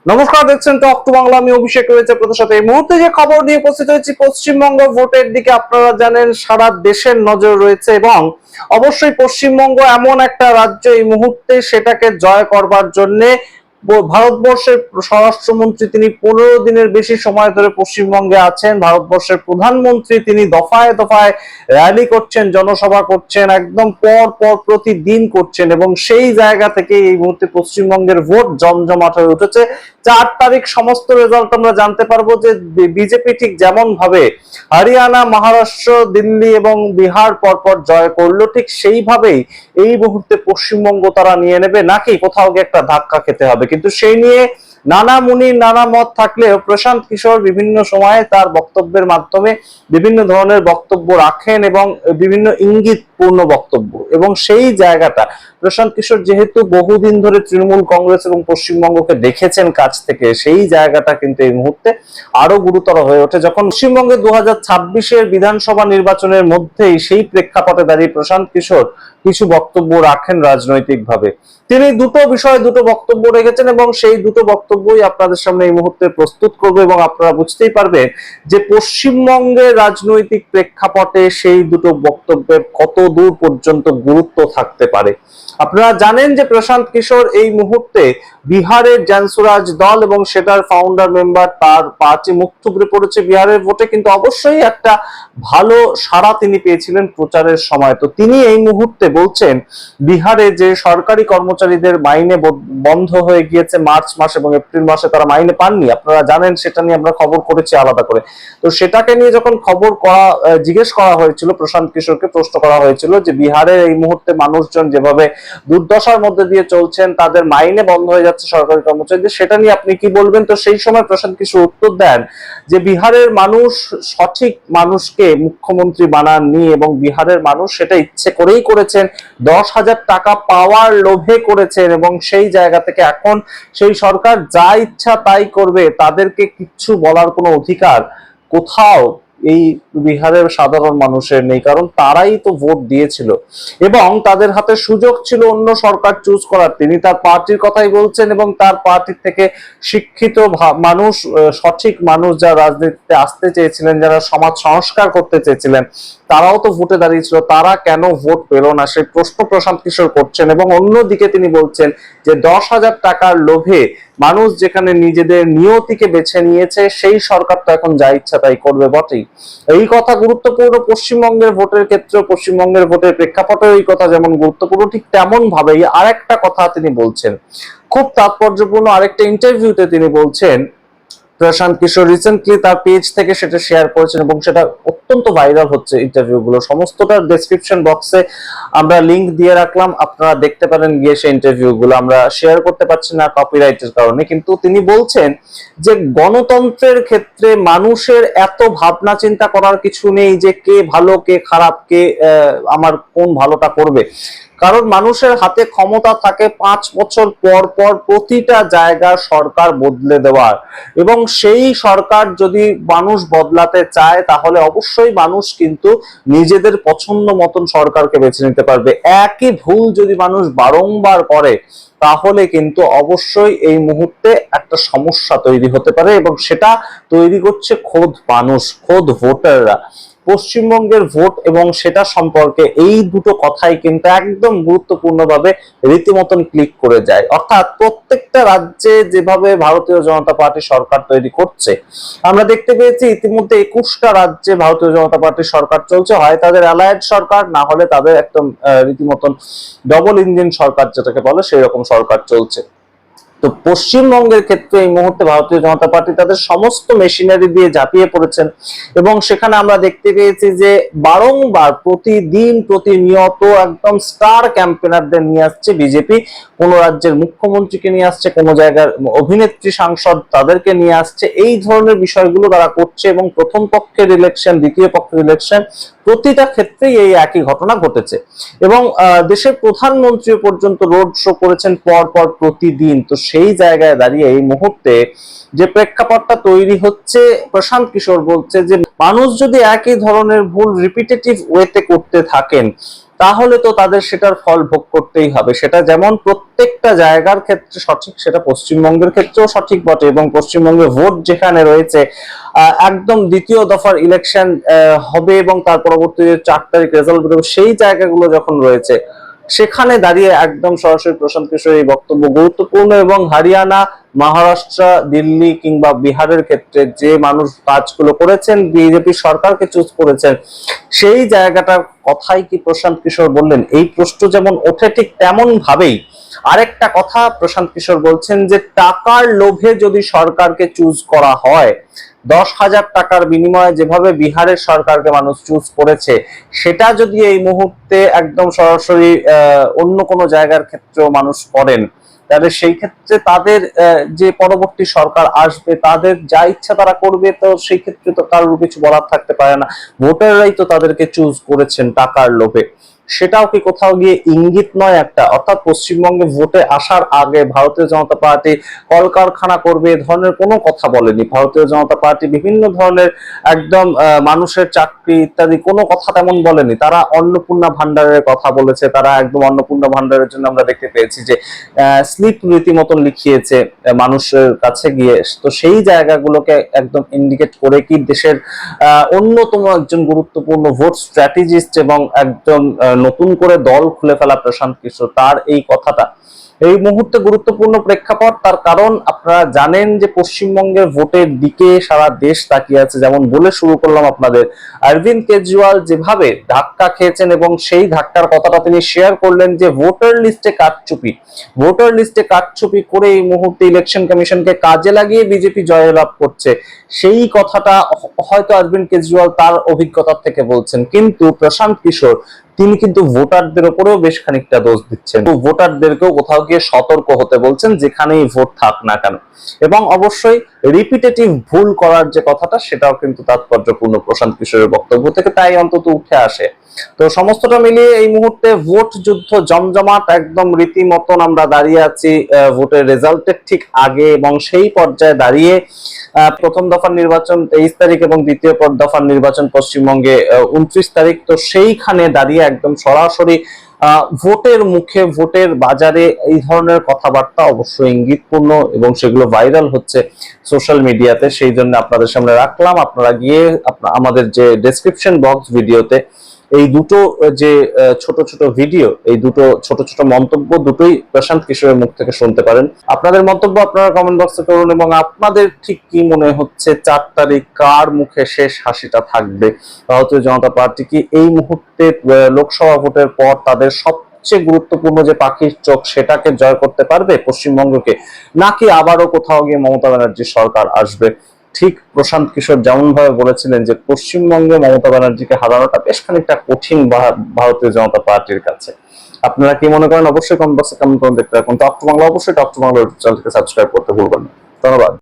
নমস্কার, দেখছেন talk to Bangla. আমি অভিষেক রয়েছে আপনাদের সাথে। এই মুহূর্তে যে খবর নিয়ে উপস্থিত হয়েছি, পশ্চিমবঙ্গ ভোটের দিকে আপনারা জানেন সারা দেশের নজর রয়েছে এবং অবশ্যই পশ্চিমবঙ্গ এমন একটা রাজ্য এই মুহূর্তে সেটাকে জয় করবার জন্য ভারতবর্ষের স্বরাষ্ট্রমন্ত্রী তিনি 15 দিনের বেশি সময় ধরে পশ্চিমবঙ্গে আছেন। ভারতবর্ষের প্রধানমন্ত্রী তিনি দফায় দফায় র্যালি করছেন, জনসভা করছেন, একদম পর পর প্রতিদিন করছেন এবং সেই জায়গা থেকে এই মুহূর্তে পশ্চিমবঙ্গের ভোট জমজমাট হয়ে উঠেছে। 4 তারিখ সমস্ত রেজাল্ট আমরা জানতে পারবো যে বিজেপি ঠিক যেমন ভাবে হরিয়ানা, মহারাষ্ট্র, দিল্লি এবং বিহার পরপর জয় করলো, ঠিক সেইভাবেই এই মুহূর্তে পশ্চিমবঙ্গ তারা নিয়ে নেবে, নাকি কোথাও গিয়ে একটা ধাক্কা খেতে হবে। কিন্তু সেই নিয়ে নানা মুনির নানা মত থাকলেও প্রশান্ত কিশোর বিভিন্ন সময়ে তার বক্তব্যের মাধ্যমে বিভিন্ন ধরনের বক্তব্য রাখেন এবং বিভিন্ন ইঙ্গিতপূর্ণ বক্তব্য, এবং সেই জায়গাটা প্রশান্ত কিশোর যেহেতু বহুদিন ধরে তৃণমূল কংগ্রেস এবং পশ্চিমবঙ্গকে দেখেছেন কাছ থেকে, সেই জায়গাটা কিন্তু এই মুহূর্তে আরো গুরুতর হয়ে ওঠে যখন পশ্চিমবঙ্গে 2026-এর বিধানসভা নির্বাচনের মধ্যেই সেই প্রেক্ষাপটে দাঁড়িয়ে প্রশান্ত কিশোর কিছু বক্তব্য রাখেন রাজনৈতিকভাবে। তিনি দুটো বিষয়ে দুটো বক্তব্য রেখেছেন এবং সেই দুটো বক্তব্যই আপনাদের সামনে এই মুহূর্তে প্রস্তুত করবে এবং আপনারা বুঝতেই পারবেন যে পশ্চিমবঙ্গের রাজনৈতিক প্রেক্ষাপটে সেই দুটো বক্তব্যের কত দূর পর্যন্ত গুরুত্ব থাকতে পারে। আপনারা জানেন যে প্রশান্ত কিশোর এই মুহূর্তে বিহারের জানসুরাজ দল এবং সেটার ফাউন্ডার মেম্বার, তার পার্টি মুখ থুবড়ে পড়েছে বিহারের ভোটে, কিন্তু অবশ্যই একটা ভালো সাড়া তিনি পেয়েছিলেন প্রচারের সময়। তো তিনি এই মুহূর্তে বলছেন বিহারে যে সরকারি কর্মচারীদের মাইনে বন্ধ হয়ে গিয়েছে মার্চ মাস এবং এপ্রিল মাসে, তারা মাইনে পাননি, আপনারা জানেন, সেটা নিয়ে আমরা খবর করেছি আলাদা করে। তো সেটাকে নিয়ে যখন জিজ্ঞেস করা হয়েছিল, প্রশান্ত কিশোরকে প্রশ্ন করা হয়েছিল যে বিহারের এই মুহূর্তে মানুষজন যেভাবে দুর্দশার মধ্যে দিয়ে চলছেন, তাদের মাইনে বন্ধ হয়ে যাচ্ছে সরকারি কর্মচারীদের, সেটা নিয়ে আপনি কি বলবেন। তো সেই সময় প্রশান্ত কিশোর উত্তর দেন যে বিহারের মানুষ সঠিক মানুষকে মুখ্যমন্ত্রী বানাননি এবং বিহারের মানুষ সেটা ইচ্ছে করেই করেছেন, 10,000 টাকা পাওয়ার লোভে করেছেন এবং সেই জায়গা থেকে এখন সেই সরকার যা ইচ্ছা তাই করবে, তাদেরকে কিচ্ছু বলার কোনো অধিকার কোথাও এই বিহারের সাধারণ মানুষের নেই, কারণ তারাই তো ভোট দিয়েছিল এবং তাদের হাতে সুযোগ ছিল অন্য সরকার চুজ করার। তিনি তার পার্টির কথাই বলছেন এবং তার পার্টি থেকে শিক্ষিত মানুষ, সঠিক মানুষ যারা রাজনীতিতে আসতে চেয়েছিলেন, যারা সমাজ সংস্কার করতে চেয়েছিলেন, তারাও তো ভোটে দাঁড়িয়েছিল, তারা কেন ভোট পেল না সেই প্রশ্ন প্রশান্ত কিশোর করছেন। এবং অন্যদিকে তিনি বলছেন যে 10,000 টাকার লোভে মানুষ যেখানে নিজেদের নিয়তিকে বেছে নিয়েছে, সেই সরকার তো এখন যা ইচ্ছা তাই করবে বটেই। এই কথা গুরুত্বপূর্ণ পশ্চিমবঙ্গের ভোটের ক্ষেত্রে, পশ্চিমবঙ্গের ভোটের প্রেক্ষাপটে এই কথা যেমন গুরুত্বপূর্ণ, ঠিক তেমন ভাবেই আরেকটা কথা তিনি বলছেন, খুব তাৎপর্যপূর্ণ আরেকটা ইন্টারভিউতে তিনি বলছেন। প্রশান্ত কিশোর রিসেন্টলি তার পেজ থেকে সেটা শেয়ার করেছেন এবং সেটা অত্যন্ত ভাইরাল হচ্ছে ইন্টারভিউ গুলো। সমস্তটার ডেসক্রিপশন বক্সে আমরা লিংক দিয়ে রাখলাম, আপনারা দেখতে পারেন গিয়ে সেই ইন্টারভিউ গুলো। আমরা শেয়ার করতে পারছি না কপিরাইটের কারণে, কিন্তু তিনি বলছেন যে গণতন্ত্রের ক্ষেত্রে মানুষের এত ভাবনা চিন্তা করার কিছু নেই যে কে ভালো কে খারাপ, কে আমার কোন ভালোটা করবে, কারণ মানুষের হাতে ক্ষমতা থাকে 5 বছর পর পর প্রতিটা জায়গার সরকার বদলে দেওয়ার, এবং সেই সরকার যদি মানুষ বদলাতে চায় তাহলে অবশ্যই মানুষ কিন্তু নিজেদের পছন্দ মতন সরকারকে বেছে নিতে পারবে। একই ভুল যদি মানুষ বারংবার করে তাহলে কিন্তু অবশ্যই এই মুহূর্তে একটা সমস্যা তৈরি হতে পারে, এবং সেটা তৈরি করছে খোদ মানুষ, খোদ ভোটাররা। পশ্চিমবঙ্গের ভোট এবং সেটা সম্পর্কে এই দুটো কথাই কিন্তু একদম গুরুত্বপূর্ণভাবে রীতিমতন ক্লিক করে যায়। অর্থাৎ প্রত্যেকটা রাজ্যে যেভাবে ভারতীয় জনতা পার্টি সরকার তৈরি করছে, আমরা দেখতে পেয়েছি ইতিমধ্যে 21টা রাজ্যে ভারতীয় জনতা পার্টির সরকার চলছে, হয় তাদের অ্যালায়েড সরকার, না হলে তাদের একদম রীতিমতন ডবল ইঞ্জিন সরকার যেটাকে বলে সেই রকম সরকার চলছে। তো পশ্চিমবঙ্গের ক্ষেত্রে এই মুহূর্তে ভারতীয় জনতা পার্টি তাদের সমস্ত মেশিনারি দিয়ে ঝাঁপিয়ে পড়েছেন এবং সেখানে আমরা দেখতে পেয়েছি যে বারংবার প্রতিদিন প্রতিনিয়ত একদম স্টার ক্যাম্পেনারদের নিয়ে আসছে বিজেপি। কোনো রাজ্যের মুখ্যমন্ত্রীকে নিয়ে আসছে, কোনো জায়গার অভিনেত্রী সাংসদ তাদেরকে নিয়ে আসছে, এই ধরনের বিষয়গুলো তারা করছে এবং প্রথম পক্ষের ইলেকশন, দ্বিতীয় পক্ষের ইলেকশন, প্রতিটা ক্ষেত্রেই এই একই ঘটনা ঘটেছে। এবং দেশের প্রধানমন্ত্রী পর্যন্ত রোড শো করেছেন পর পর প্রতিদিন। তো সেই জায়গায় দাঁড়িয়ে এই মুহূর্তে যে প্রেক্ষাপটটা তৈরি হচ্ছে, প্রশান্ত কিশোর বলছে যে মানুষ যদি একই ধরনের ভুল রিপিটেটিভ ওয়েতে করতে থাকেন তাহলে তো তাদের সেটার ফল ভোগ করতেই হবে। সেটা যেমন প্রত্যেকটা জায়গার ক্ষেত্রে সঠিক, সেটা পশ্চিমবঙ্গের ক্ষেত্রেও সঠিক বটে। এবং পশ্চিমবঙ্গে ভোট যেখানে রয়েছে, একদম দ্বিতীয় দফার ইলেকশন হবে এবং তার পরবর্তীতে 4 তারিখ রেজাল্ট বেরোবে, সেই জায়গাগুলো যখন রয়েছে সেখানে দাঁড়িয়ে একদম সরাসরি প্রশান্ত কিশোর এই বক্তব্য গুরুত্বপূর্ণ। এবং হরিয়ানা, মহারাষ্ট্র, দিল্লি কিংবা বিহারের ক্ষেত্রে যে মানুষ কাজগুলো করেছেন, বিজেপি সরকারকে চুজ করেছেন, সেই জায়গাটার কথাই কি প্রশান্ত কিশোর বললেন? এই প্রশ্ন যেমন ওঠে ঠিক তেমন ভাবেই আরেকটা কথা প্রশান্ত কিশোর বলছেন যে টাকার লোভে যদি সরকারকে চুজ করা হয়, 10,000 টাকার বিনিময়ে যেভাবে বিহারের সরকারকে মানুষ চুজ করেছে, সেটা যদি এই মুহূর্তে একদম সরাসরি অন্য কোনো জায়গার ক্ষেত্রেও মানুষ করেন, তাহলে সেই ক্ষেত্রে তাদের যে পরবর্তী সরকার আসবে তাদের যা ইচ্ছা তারা করবে, তো সেই ক্ষেত্রে তো কারোর কিছু বলার থাকতে পারে না। ভোটাররাই তো তাদেরকে চুজ করেছেন টাকার লোভে। সেটাও কি কোথাও গিয়ে ইঙ্গিত নয় একটা? অর্থাৎ পশ্চিমবঙ্গে ভোটে আসার আগে ভারতীয় জনতা পার্টি কলকারখানা করবে এ ধরনের কোনো কথা বলেনি। ভারতীয় জনতা পার্টি বিভিন্ন ধরনের একদম মানুষের চাকরি ইত্যাদি কোনো কথা তেমন বলেনি। তারা অন্নপূর্ণা ভান্ডারের কথা বলেছে। তারা একদম অন্নপূর্ণা ভান্ডারের জন্য আমরা দেখতে পেয়েছি যে স্লিপ রীতিমতন লিখিয়েছে মানুষের কাছে গিয়ে। তো সেই জায়গাগুলোকে একদম ইন্ডিকেট করে কি দেশের অন্যতম একজন গুরুত্বপূর্ণ ভোট স্ট্র্যাটেজিস্ট এবং একজন নতুন করে দল খুলে ফেলা প্রশান্ত কিশোর, তার এই কথাটা এই মুহূর্তে গুরুত্বপূর্ণ প্রেক্ষাপট। তার কারণ আপনারা জানেন যে পশ্চিমবঙ্গের ভোটের দিকে সারা দেশ তাকিয়ে আছে। যেমন বলে শুরু করলাম আপনাদের, অরবিন্দ কেজরিওয়াল যেভাবে ধাক্কা খেয়েছেন এবং সেই ধাক্কার কথাটা তিনি শেয়ার করলেন যে ভোটার লিস্টে কারচুপি করে এই মুহূর্তে ইলেকশন কমিশনকে কাজে লাগিয়ে বিজেপি জয়লাভ করছে, সেই কথাটা হয়তো অরবিন্দ কেজরিওয়াল তার অভিজ্ঞতা থেকে বলছেন। কিন্তু প্রশান্ত কিশোর তিনি কিন্তু ভোটারদের উপরেও বেশ খানিকটা দোষ দিচ্ছেন। ভোটারদেরকেও কোথাও গিয়ে সতর্ক হতে বলছেন যেখানেই ভোট থাক না কেন। এবং অবশ্যই রিপিটেটিভ ভুল করার যে কথাটা, সেটাও কিন্তু তাৎপর্যপূর্ণ প্রশান্ত কিশোরের বক্তব্য থেকে, তাই অন্তত উঠে আসে। তো সমস্তটা মিলিয়ে এই মুহূর্তে ভোট যুদ্ধ জমজমাট, একদম রীতিমতন আমরা দাঁড়িয়ে আছি ভোটের রেজাল্টের ঠিক আগে। এবং সেই পর্যায়ে দাঁড়িয়ে প্রথম দফার নির্বাচন 23 তারিখ এবং দ্বিতীয় দফার নির্বাচন পশ্চিমবঙ্গে 29 তারিখ। তো সেইখানে দাঁড়িয়ে একদম সরাসরি ভোটের মুখে, ভোটের বাজারে এই ধরনের কথাবার্তা অবশ্যই ইঙ্গিতপূর্ণ এবং সেগুলো ভাইরাল হচ্ছে সোশ্যাল মিডিয়াতে। সেই জন্য আপনাদের সামনে রাখলাম। আপনারা গিয়ে আমাদের যে ডেসক্রিপশন বক্স ভিডিওতে এই দুটো যে ছোট ছোট ভিডিও, এই দুটো ছোট ছোট মন্তব্য দুটোই প্রশান্ত কিশোরের মুখ থেকে শুনতে পারেন। আপনাদের মন্তব্য আপনারা কমেন্ট বক্সে করুন এবং আপনাদের ঠিক কি মনে হচ্ছে 4 তারিখ কার মুখে শেষ হাসিটা থাকবে? ভারতীয় জনতা পার্টি কি এই মুহূর্তে লোকসভা ভোটের পর তাদের সবচেয়ে গুরুত্বপূর্ণ যে পাখির চোখ সেটাকে জয় করতে পারবে পশ্চিমবঙ্গকে, নাকি আবারও কোথাও গিয়ে মমতা ব্যানার্জির সরকার আসবে? ঠিক প্রশান্ত কিশোর যেমন ভাবে বলেছিলেন যে পশ্চিমবঙ্গে মমতা ব্যানার্জিকে হারানোটা বেশ খানিকটা কঠিন ভারতীয় জনতা পার্টির কাছে। আপনারা কি মনে করেন? অবশ্যই কমেন্ট বক্সে কমেন্ট করে দেখতে থাকুন। টক টু বাংলা অবশ্যই টক টু বাংলা চ্যানেলকে সাবস্ক্রাইব করতে ভুলবেন না। ধন্যবাদ।